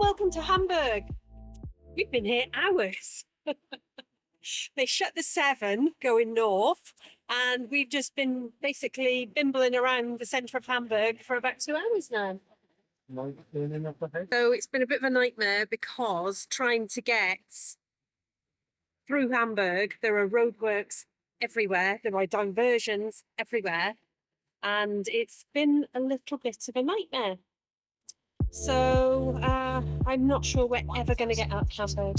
welcome to Hamburg. We've been here hours. They shut the 7 going north, and we've just been basically bimbling around the centre of Hamburg for about 2 hours now. So it's been a bit of a nightmare because trying to get through Hamburg, there are roadworks everywhere, there are diversions everywhere, and it's been a little bit of a nightmare. So I'm not sure we're ever going to get out of Hamburg.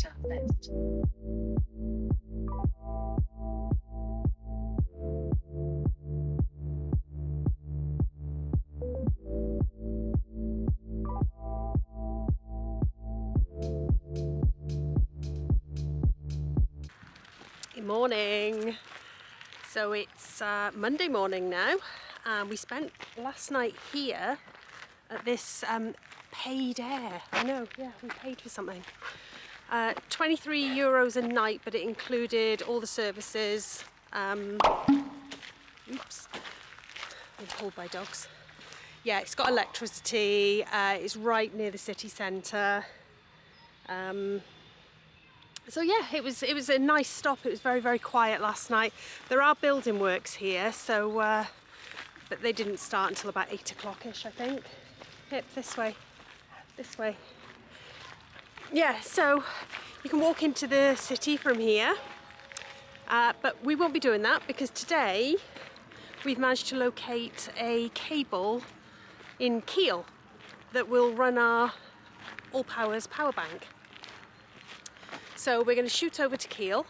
Good morning. So it's Monday morning now, and we spent last night here at this paid air. I know, yeah, we paid for something. 23 euros a night, but it included all the services. Oops, I'm pulled by dogs. Yeah, it's got electricity. It's right near the city centre. So yeah, it was a nice stop. It was very, very quiet last night. There are building works here, so but they didn't start until about 8 o'clock-ish, I think. Yep, this way. Yeah, so you can walk into the city from here, but we won't be doing that because today we've managed to locate a cable in Kiel that will run our All Powers power bank. So we're going to shoot over to Kiel,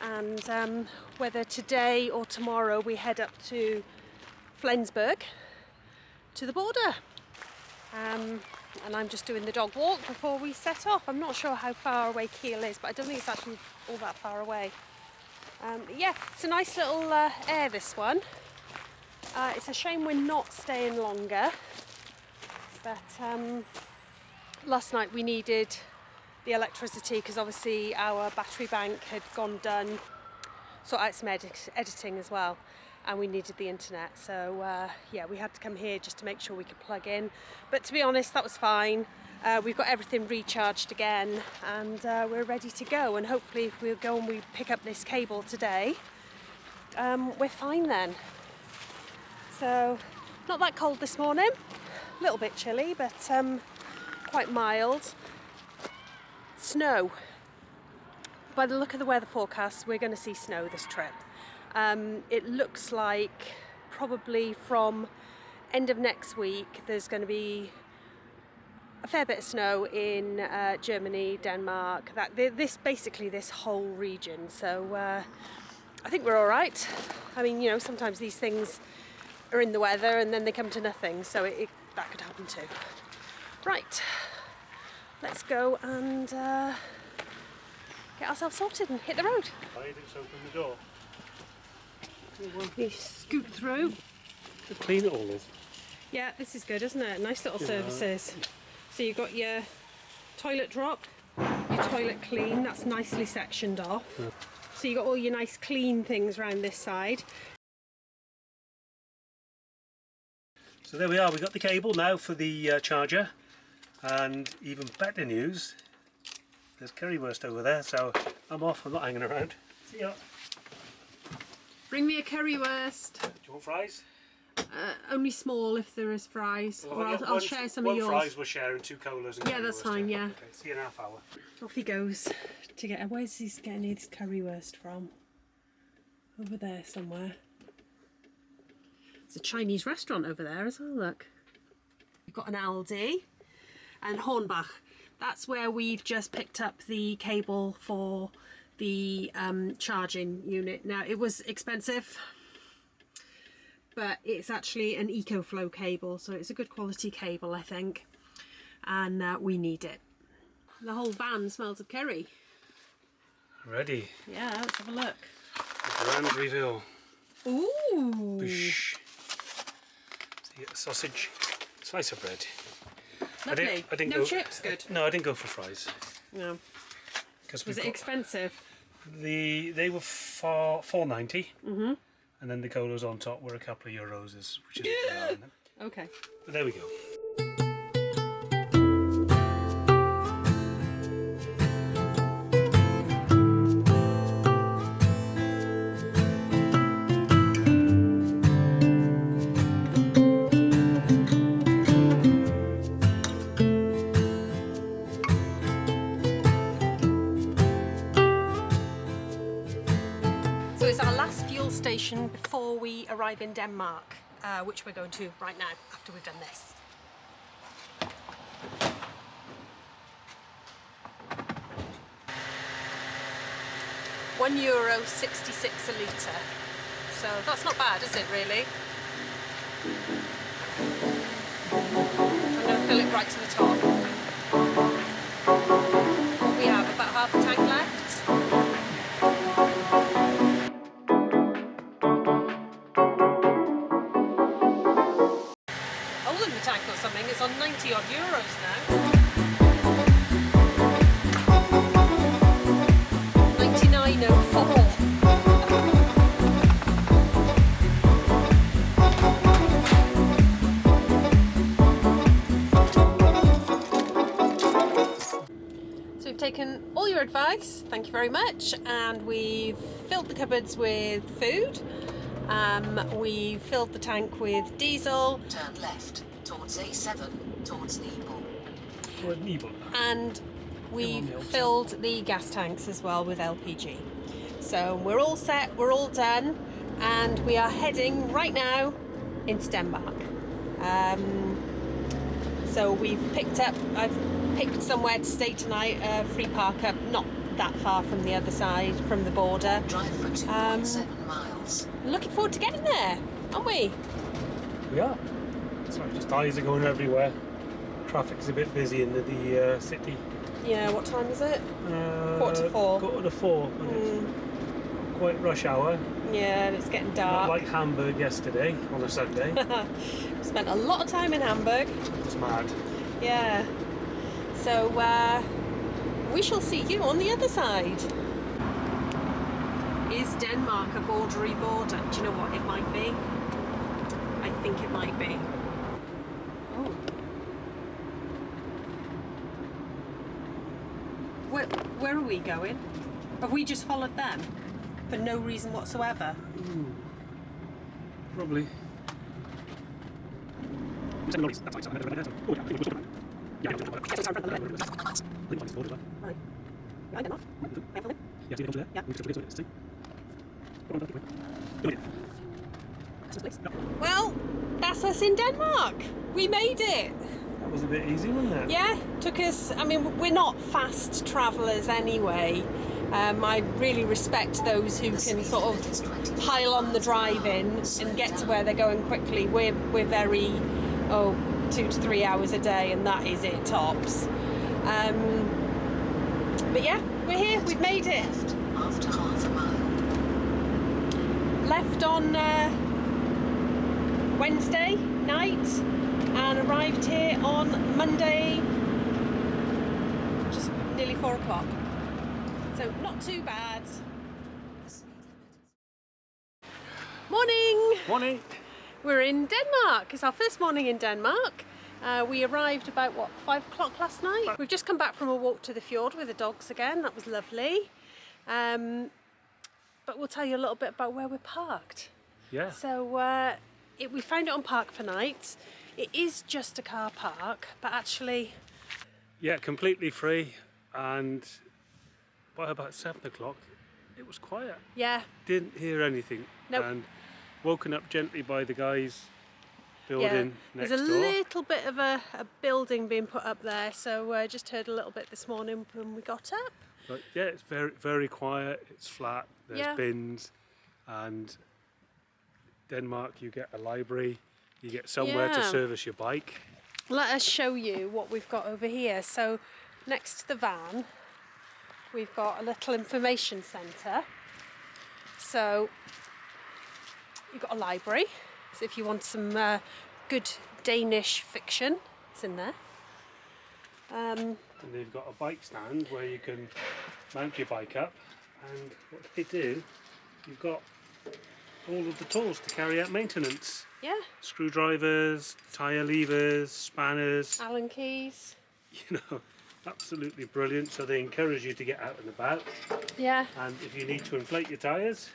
and whether today or tomorrow we head up to Flensburg to the border. And I'm just doing the dog walk before we set off. I'm not sure how far away Kiel is, but I don't think it's actually all that far away. Yeah, it's a nice little air, this one. It's a shame we're not staying longer, but last night we needed the electricity because obviously our battery bank had gone done, sort out some editing as well, and we needed the internet, so yeah, we had to come here just to make sure we could plug in. But to be honest, that was fine. We've got everything recharged again, and we're ready to go, and hopefully if we'll go and we pick up this cable today, we're fine then. So not that cold this morning, a little bit chilly, but quite mild. Snow. By the look of the weather forecast, we're going to see snow this trip. It looks like probably from end of next week there's going to be a fair bit of snow in Germany, Denmark, this whole region. So I think we're all right. I mean, you know, sometimes these things are in the weather and then they come to nothing, so that could happen too. Right, let's go and get ourselves sorted and hit the road. I think so, open the door. You scoot through. How clean it all is. Yeah, this is good, isn't it? Nice little services. So you've got your toilet drop, your toilet clean, that's nicely sectioned off. Yeah. So you've got all your nice clean things around this side. So there we are, we got the cable now for the charger, and even better news, there's currywurst over there, so I'm off, I'm not hanging around. See ya. Bring me a currywurst. Do you want fries? Only small if there is fries, Well, or I'll share some of yours. One fries we're sharing, 2 colas and yeah, that's fine, yeah. Okay, see you in a half hour. Off he goes to get, where's he getting his currywurst from? Over there somewhere. There's a Chinese restaurant over there as well, look. We've got an Aldi and Hornbach. That's where we've just picked up the cable for the charging unit. Now, it was expensive, but it's actually an EcoFlow cable, so it's a good quality cable, I think, and we need it. The whole van smells of curry. Ready. Yeah, let's have a look. The grand reveal. Ooh! Boosh. See, a sausage, slice of bread. Lovely. I didn't no go, chips, good. No, I didn't go for fries. No. Was it expensive? They were $4.90, and then the colas on top were a couple of euros, which is okay. But there we go. station before we arrive in Denmark, which we're going to right now after we've done this. €1.66 a litre. So that's not bad, is it really? I'm going to fill it right to the top. What we have, about half a tank left. Older the tank or something, it's on 90 odd euros now. 99.04. Taken all your advice, thank you very much, and we've filled the cupboards with food. We filled the tank with diesel. Turn left towards A7 towards Nebel. And we've filled the gas tanks as well with LPG. So we're all set, we're all done, and we are heading right now into Denmark. So I've picked somewhere to stay tonight, free park up, not that far from the other side, from the border. Drive for 2.7 miles. Looking forward to getting there, aren't we? We are. Sorry, just tyres are going everywhere. Traffic's a bit busy in the city. Yeah, what time is it? 4:45. 4:45, and it's quite rush hour. Yeah, it's getting Not dark. like Hamburg yesterday on a Sunday. Spent a lot of time in Hamburg. It's mad. Yeah. So we shall see you on the other side. Is Denmark a bordery border? Do you know what? It might be. I think it might be. Oh. Where are we going? Have we just followed them for no reason whatsoever? Probably. Right. I don't know. Well, that's us in Denmark. We made it. That was a bit easy, wasn't it? Yeah, took us, I mean, we're not fast travellers anyway. I really respect those who can sort of pile on the drive-in and get to where they're going quickly. We're very, 2 to 3 hours a day, and that is it, tops. But yeah, we're here, we've made it. After half a mile. Left on Wednesday night and arrived here on Monday, just nearly 4 o'clock. So not too bad. Morning! Morning! We're in Denmark. It's our first morning in Denmark. We arrived about, 5 o'clock last night? We've just come back from a walk to the fjord with the dogs again. That was lovely. But we'll tell you a little bit about where we're parked. Yeah. So we found it on Park for Night. It is just a car park, but actually... Yeah, completely free, and by about 7 o'clock it was quiet. Yeah. Didn't hear anything. Nope. And woken up gently by the guys building next door. There's a little bit of a building being put up there, so I just heard a little bit this morning when we got up. But yeah, it's very, very quiet. It's flat. There's bins, and Denmark, you get a library. You get somewhere to service your bike. Let us show you what we've got over here. So next to the van, we've got a little information centre. So you've got a library. So if you want some good Danish fiction, it's in there. And they've got a bike stand where you can mount your bike up. And what they do, you've got all of the tools to carry out maintenance. Yeah. Screwdrivers, tyre levers, spanners. Allen keys. You know, absolutely brilliant. So they encourage you to get out and about. Yeah. And if you need to inflate your tyres.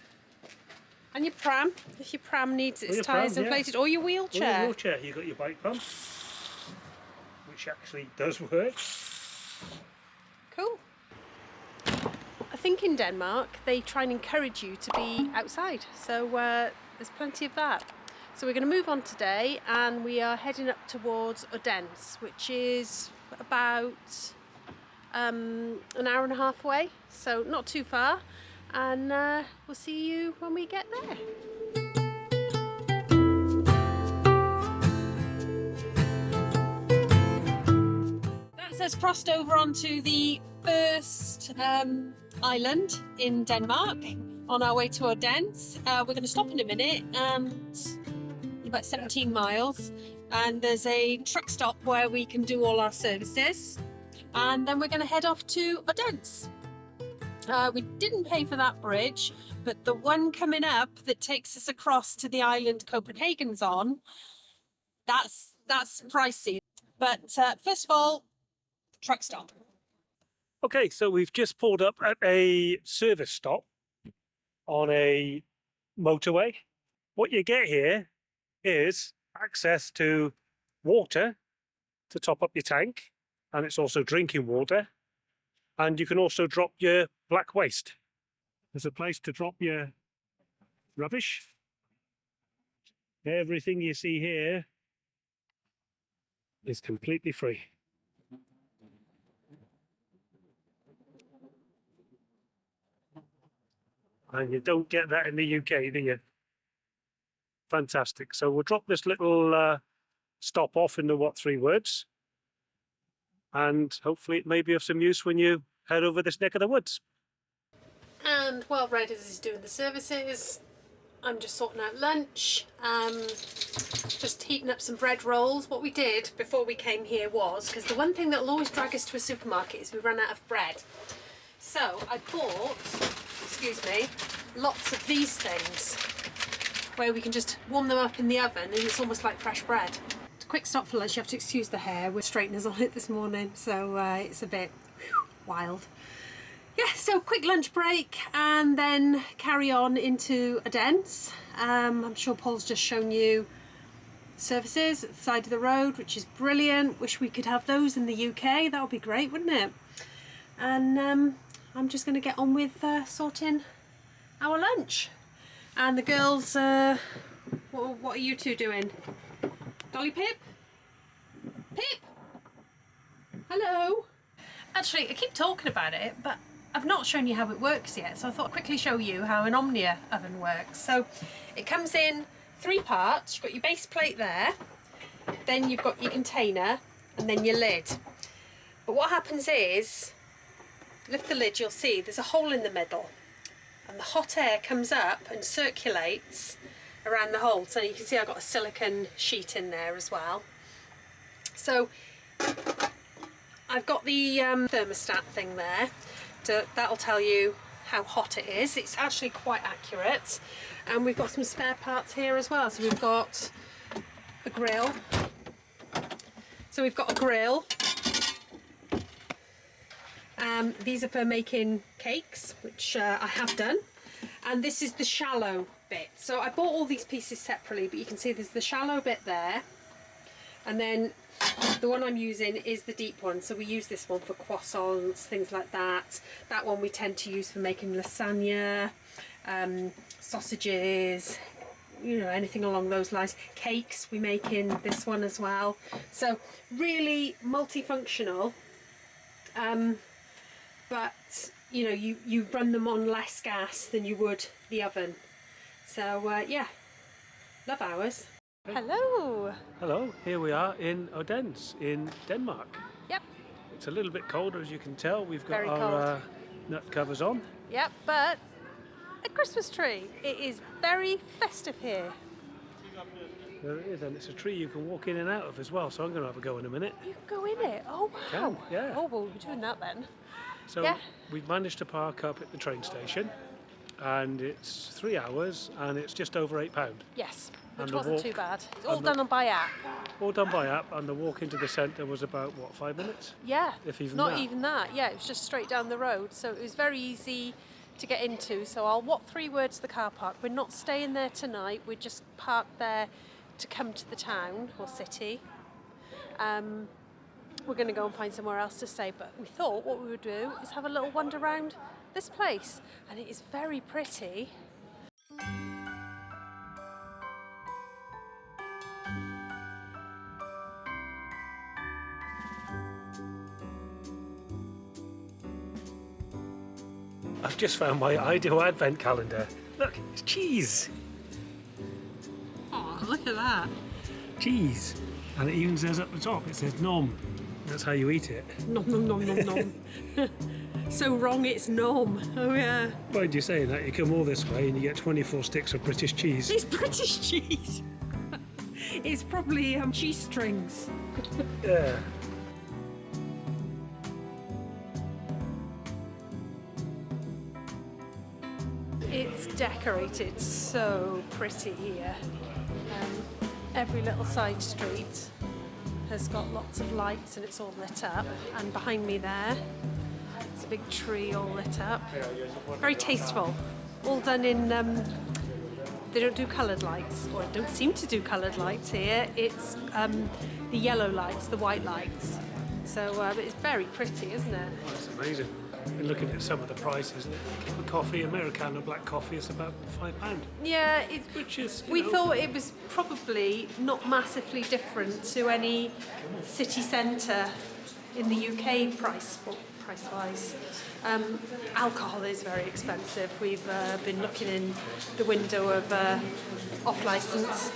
And your pram, if your pram needs its your tyres pram, inflated, or your wheelchair. Or your wheelchair, you've got your bike pump, which actually does work. Cool. I think think in Denmark they try and encourage you to be outside, so there's plenty of that. So we're going to move on today, and we are heading up towards Odense, which is about an hour and a half away, so not too far, and we'll see you when we get there. That's us crossed over onto the first island in Denmark on our way to Odense. We're going to stop in a minute, and about 17 miles, and there's a truck stop where we can do all our services, and then we're going to head off to Odense. We didn't pay for that bridge, but the one coming up that takes us across to the island Copenhagen's on, that's pricey. But first of all, truck stop. Okay, so we've just pulled up at a service stop on a motorway. What you get here is access to water to top up your tank, and it's also drinking water, and you can also drop your black waste. There's a place to drop your rubbish. Everything you see here is completely free. And you don't get that in the UK, do you? Fantastic. So we'll drop this little stop off into 3 words. And hopefully it may be of some use when you head over this neck of the woods. And while Red is doing the services, I'm just sorting out lunch. Just heating up some bread rolls. What we did before we came here was, because the one thing that will always drag us to a supermarket is we run out of bread. So I bought, excuse me, lots of these things where we can just warm them up in the oven, and it's almost like fresh bread. Quick stop for lunch. You have to excuse the hair, with straighteners on it this morning, so it's a bit wild. Yeah, so quick lunch break and then carry on into Odense. I'm sure Paul's just shown you services at the side of the road, which is brilliant. Wish we could have those in the UK. That would be great, wouldn't it? And I'm just going to get on with sorting our lunch. And the girls, what are you two doing? Dolly, Pip? Pip? Hello? Actually, I keep talking about it, but I've not shown you how it works yet, so I thought I'd quickly show you how an Omnia oven works. So it comes in 3 parts. You've got your base plate there, then you've got your container, and then your lid. But what happens is, lift the lid, you'll see there's a hole in the middle, and the hot air comes up and circulates around the hole. So you can see I've got a silicone sheet in there as well. So I've got the thermostat thing there. That'll tell you how hot it is. It's actually quite accurate. And we've got some spare parts here as well. So we've got a grill. These are for making cakes, which I have done. And this is the shallow bit. So I bought all these pieces separately, but you can see there's the shallow bit there. And then the one I'm using is the deep one. So we use this one for croissants, things like that. That one we tend to use for making lasagna, sausages, you know, anything along those lines. Cakes we make in this one as well. So really multifunctional. But you know, you run them on less gas than you would the oven. So yeah, love ours. Hello. Hello, here we are in Odense in Denmark. Yep. It's a little bit colder, as you can tell. We've got Very our nut covers on. Yep, but a Christmas tree. It is very festive here. There it is, and it's a tree you can walk in and out of as well, so I'm going to have a go in a minute. You can go in it. Oh wow. Can, yeah. Oh well, we're doing that then. So yeah. We've managed to park up at the train station, and it's 3 hours, and it's just over £8. Yes, which And the wasn't walk- too bad. It's all and done by app. All done by app, and the walk into the centre was about, what, 5 minutes? Yeah. If even Not that. even that. Yeah, it was just straight down the road, so it was very easy to get into. So I'll walk 3 words to the car park. We're not staying there tonight. We're just parked there to come to the town or city. We're going to go and find somewhere else to stay, but we thought what we would do is have a little wander around this place, and it is very pretty. I've just found my ideal advent calendar. Look, it's cheese. Oh, look at that. Cheese. And it even says up the top, it says nom. That's how you eat it. Nom nom nom nom nom. So wrong it's nom. Oh yeah. Why do you say that? You come all this way and you get 24 sticks of British cheese. It's British cheese. It's probably cheese strings. Yeah. It's decorated so pretty here. Every little side street has got lots of lights and it's all lit up. And behind me there, it's a big tree all lit up. Very tasteful. All done in, they don't do coloured lights, or don't seem to do coloured lights here. It's the yellow lights, the white lights. So it's very pretty, isn't it? That's amazing. Been looking at some of the prices. A cup of coffee, Americano black coffee, is about £5. Yeah, Which is, we thought it was probably not massively different to any city centre in the UK price-wise. Alcohol is very expensive. We've been looking in the window of off licence,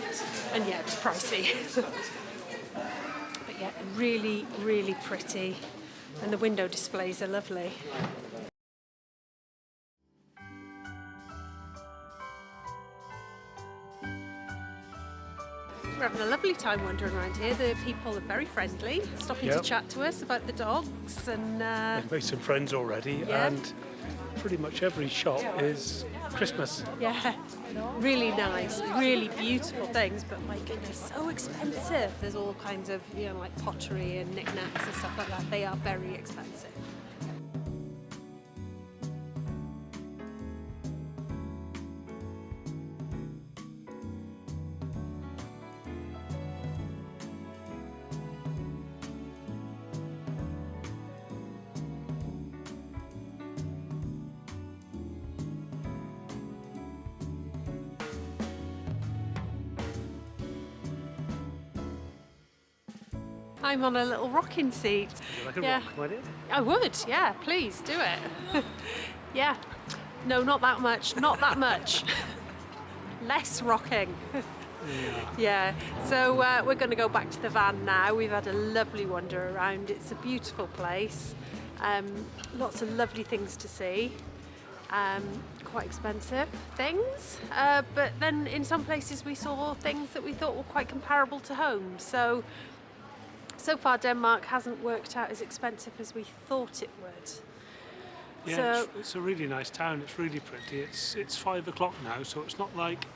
and yeah, it's pricey. But yeah, really, really pretty. And the window displays are lovely. We're having a lovely time wandering around here. The people are very friendly, stopping to chat to us about the dogs, and We've made some friends already, Yeah. and pretty much every shop is Christmas. yeah, really nice, really beautiful things, but my goodness, so expensive. There's all kinds of, like pottery and knickknacks and stuff like that. They are very expensive. I'm on a little rocking seat. Like a Yeah. rock, might it? I would, yeah, please do it. Yeah, no, not that much, not that much. Less rocking. Yeah, so we're going to go back to the van now. We've had a lovely wander around. It's a beautiful place. Lots of lovely things to see. Quite expensive things, but then in some places we saw things that we thought were quite comparable to home. So far Denmark hasn't worked out as expensive as we thought it would. Yeah, So- it's a really nice town. It's really pretty. It's 5 o'clock now, so it's not like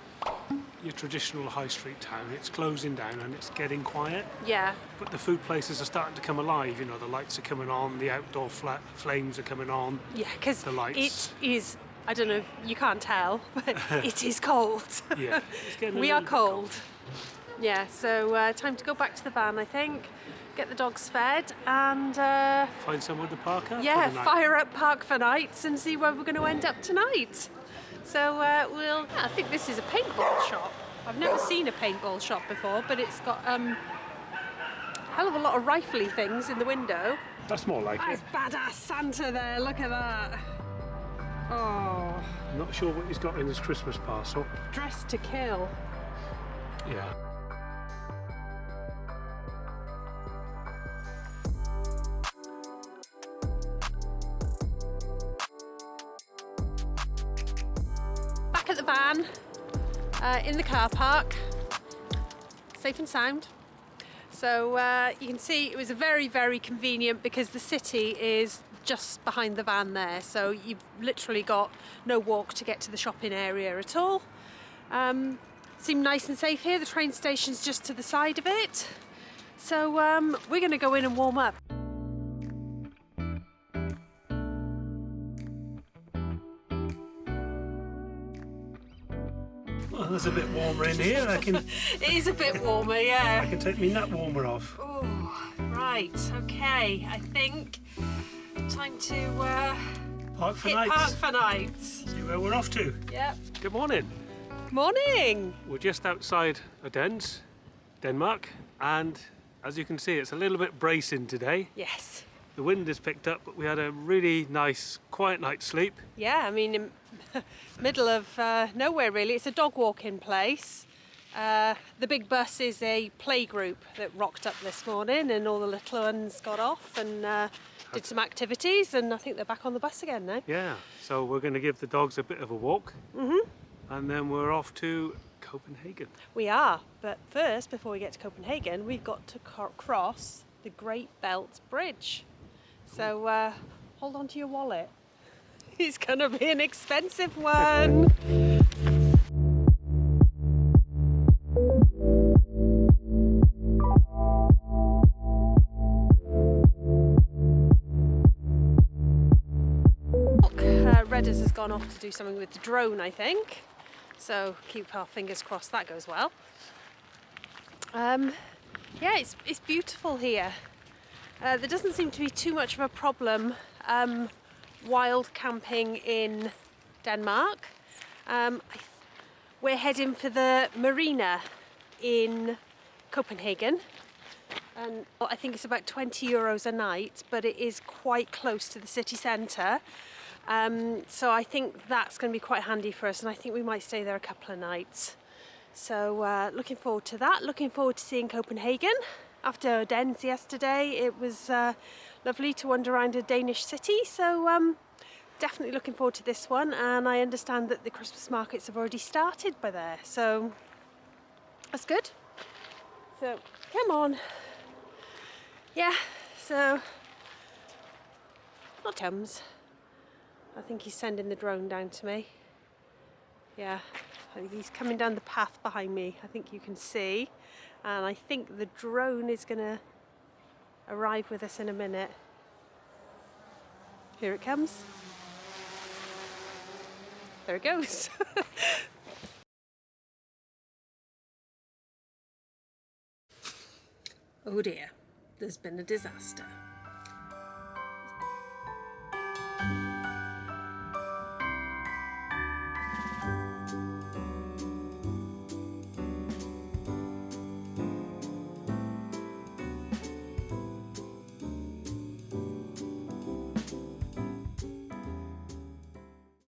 your traditional high street town. It's closing down and it's getting quiet. Yeah, But the food places are starting to come alive. The lights are coming on, the outdoor flames are coming on. yeah, because The lights. it is, I don't know, you can't tell, but it is cold. Yeah, it's getting a We are little bit cold. Yeah, so time to go back to the van, I think. Get the dogs fed and Find somewhere to park up. yeah, for the night. fire up Park for Nights and see where we're going to end up tonight. So I think this is a paintball shop. I've never seen a paintball shop before, but it's got a hell of a lot of rifly things in the window. That's more like it. That's badass Santa there, look at that. Oh, I'm not sure what he's got in his Christmas parcel. dressed to kill. Yeah. Back at the van, in the car park, safe and sound. So you can see it was very, very convenient because the city is just behind the van there. So you've literally got no walk to get to the shopping area at all. Seemed nice and safe here. The train station's just to the side of it. So we're going to go in and warm up. Well, it's a bit warmer in here. I can It is a bit warmer, yeah. take me nut warmer off. Oh, right, okay. I think time to Park for Hit nights. park for nights. See where we're off to. Yep. Good morning. Morning. We're just outside Odense, Denmark, and as you can see, it's a little bit bracing today. Yes. The wind has picked up, but we had a really nice, quiet night's sleep. Yeah, I mean, in middle of nowhere really. It's a dog walking place. The big bus is a play group that rocked up this morning, and all the little ones got off and did some activities, and I think they're back on the bus again now. Yeah, so we're going to give the dogs a bit of a walk, and then we're off to Copenhagen. We are, but first, before we get to Copenhagen, we've got to cross the Great Belt Bridge. So hold on to your wallet. It's going to be an expensive one. Redders has gone off to do something with the drone, I think. So keep our fingers crossed that goes well. Yeah, it's beautiful here. There doesn't seem to be too much of a problem wild camping in Denmark. We're heading for the marina in Copenhagen, and I think it's about €20 a night, but it is quite close to the city centre. So I think that's going to be quite handy for us, and I think we might stay there a couple of nights. So looking forward to that, looking forward to seeing Copenhagen. After Odense yesterday, it was lovely to wander around a Danish city, so definitely looking forward to this one, and I understand that the Christmas markets have already started by there, so that's good. So come on. Yeah, so not Thames. I think he's sending the drone down to me. Yeah, I think he's coming down the path behind me. I think you can see. And I think the drone is going to arrive with us in a minute. Here it comes. There it goes. Oh dear, there's been a disaster.